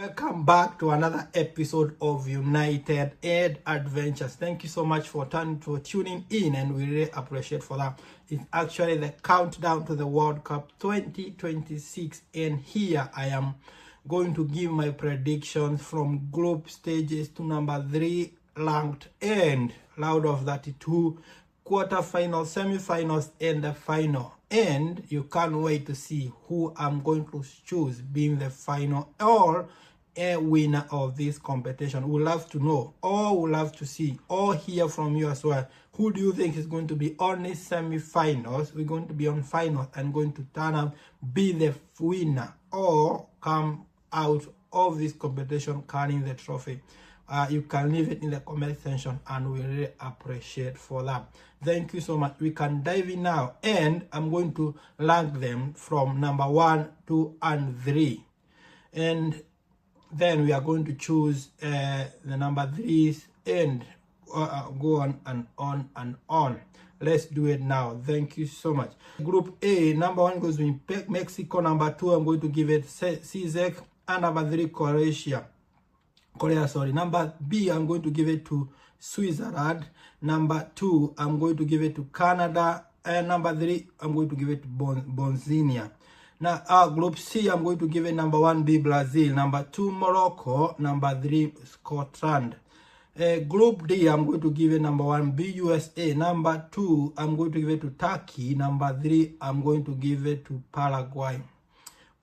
Welcome back to another episode of United Aid Adventures. Thank you so much for tuning in, and we really appreciate for that. It's actually the countdown to the World Cup 2026, and here I am going to give my predictions from group stages to number 3 ranked and out of 32 quarterfinals, semi-finals, and the final. And you can't wait to see who I'm going to choose being the final or a winner of this competition. We'll love to know, or we'll love to see, or hear from you as well. Who do you think is going to be on the semi-finals? We're going to be on finals and going to turn out be the winner or come out of this competition carrying the trophy. You can leave it in the comment section, and we really appreciate for that. Thank you so much. We can dive in now, and I'm going to rank them from number 1, 2, and 3, and then we are going to choose the number 3s and go on and on and on. Let's do it now. Thank you so much. Group A, number 1 goes to Mexico. Number 2, I'm going to give it CZEC, and number 3, Korea, sorry. Number B, I'm going to give it to Switzerland. Number 2, I'm going to give it to Canada. And number 3, I'm going to give it to Bosnia. Now, Group C, I'm going to give it number 1, B, Brazil. Number 2, Morocco. Number 3, Scotland. Group D, I'm going to give it number 1, B, USA. Number 2, I'm going to give it to Turkey. Number 3, I'm going to give it to Paraguay.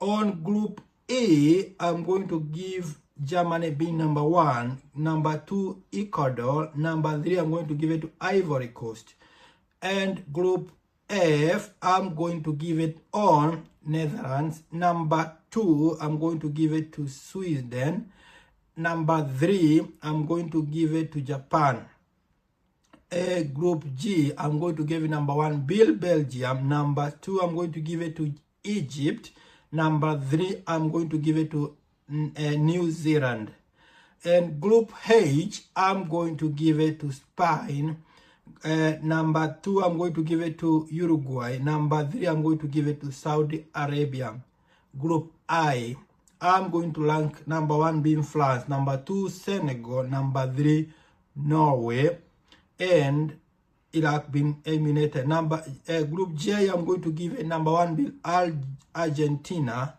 On Group A, I'm going to give Germany being number 1, number 2, Ecuador, number 3, I'm going to give it to Ivory Coast. And Group F, I'm going to give it on Netherlands. Number 2, I'm going to give it to Sweden. Number 3, I'm going to give it to Japan. Group G, I'm going to give it number 1, Belgium. Number 2, I'm going to give it to Egypt. Number 3, I'm going to give it to New Zealand. And Group H, I'm going to give it to Spain. Number 2, I'm going to give it to Uruguay. Number 3, I'm going to give it to Saudi Arabia. Group I, I'm going to rank number 1 being France, number 2 Senegal, number 3 Norway, and Iraq being eliminated. Group J, I'm going to give it number 1 being Argentina.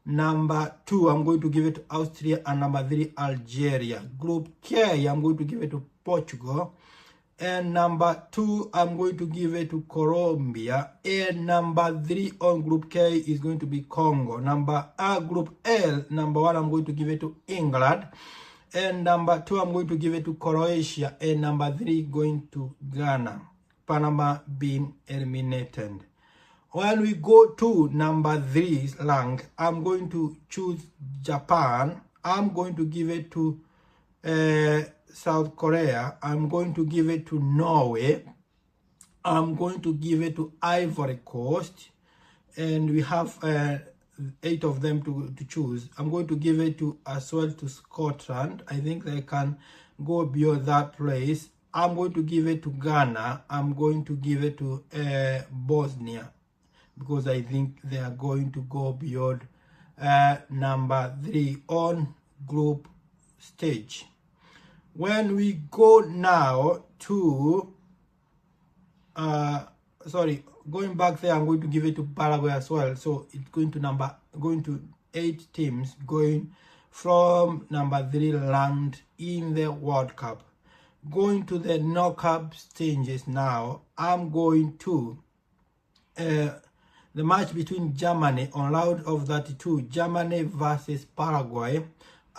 Number 2, I'm going to give it to Austria, and number 3, Algeria. Group K, I'm going to give it to Portugal. And number 2, I'm going to give it to Colombia. And number 3 on Group K is going to be Congo. Group L, number 1, I'm going to give it to England. And number 2, I'm going to give it to Croatia. And number 3, going to Ghana. Panama being eliminated. When we go to number 3 rank, I'm going to choose Japan. I'm going to give it to South Korea. I'm going to give it to Norway. I'm going to give it to Ivory Coast. And we have 8 of them to choose. I'm going to give it to as well to Scotland. I think they can go beyond that place. I'm going to give it to Ghana. I'm going to give it to Bosnia, because I think they are going to go beyond number 3 on group stage. When we go now to, going back there, I'm going to give it to Paraguay as well. So it's going to 8 teams going from number 3 ranked in the World Cup. Going to the knockout stages now, I'm going to the match between Germany on round of 32, Germany versus Paraguay.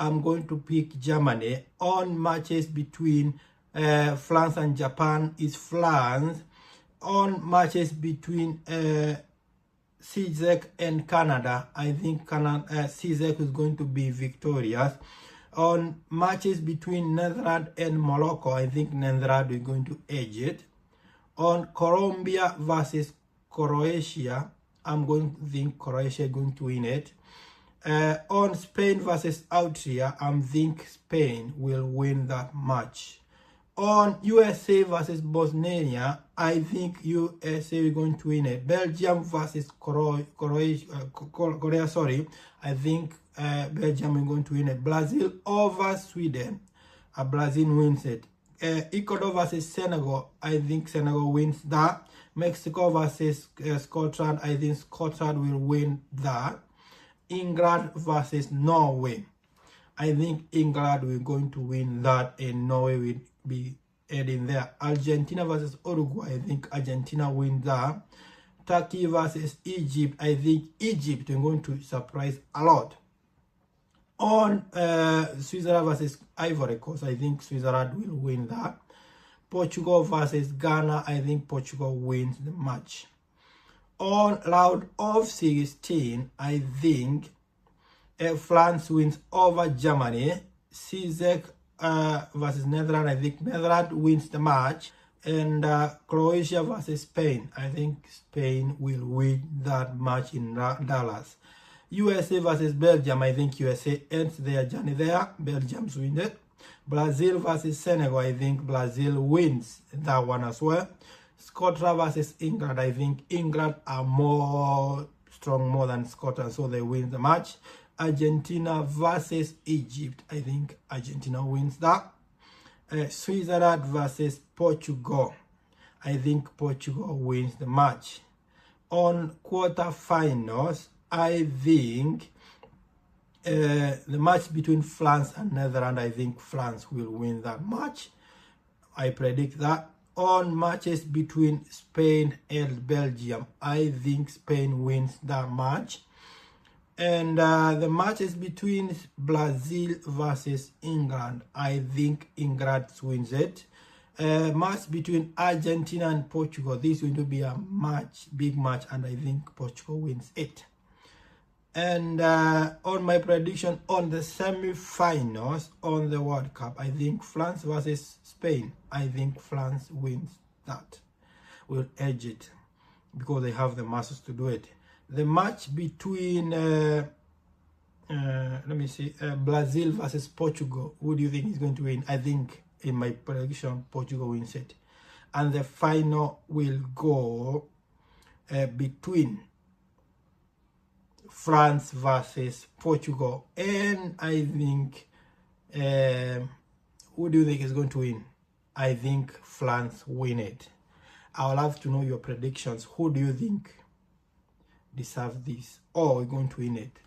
I'm going to pick Germany. On matches between France and Japan is France. On matches between CZEC and Canada, I think CZEC is going to be victorious. On matches between Netherlands and Morocco, I think Netherlands is going to edge it. On Colombia versus Croatia, I'm going to think Croatia is going to win it. On Spain versus Austria, I think Spain will win that match. On USA versus Bosnia, I think USA is going to win it. Belgium versus Korea, sorry. I think Belgium is going to win it. Brazil over Sweden. Brazil wins it. Ecuador versus Senegal, I think Senegal wins that. Mexico versus Scotland, I think Scotland will win that. England versus Norway, I think England will going to win that, and Norway will be heading there. Argentina versus Uruguay, I think Argentina wins that. Turkey versus Egypt, I think Egypt is going to surprise a lot. On Switzerland versus Ivory Coast, I think Switzerland will win that. Portugal versus Ghana, I think Portugal wins the match. On round of 16, I think France wins over Germany. Czech versus Netherlands, I think Netherlands wins the match. And Croatia versus Spain, I think Spain will win that match in Dallas. USA versus Belgium, I think USA ends their journey there. Belgium's win it. Brazil versus Senegal, I think Brazil wins that one as well. Scotland versus England, I think England are more than Scotland, so they win the match. Argentina versus Egypt, I think Argentina wins that. Switzerland versus Portugal, I think Portugal wins the match. On quarterfinals, I think the match between France and Netherlands, I think France will win that match. I predict that. On matches between Spain and Belgium, I think Spain wins that match. And the matches between Brazil versus England, I think England wins it. Match between Argentina and Portugal, this is going to be a big match, and I think Portugal wins it. And on my prediction on the semi-finals on the World Cup, I think France versus Spain, I think France wins that. Will edge it because they have the muscles to do it. The match between Brazil versus Portugal, who do you think is going to win? I think in my prediction Portugal wins it. And the final will go between France versus Portugal, and I think who do you think is going to win? I think France win it. I would love to know your predictions. Who do you think deserves this, or we're going to win it?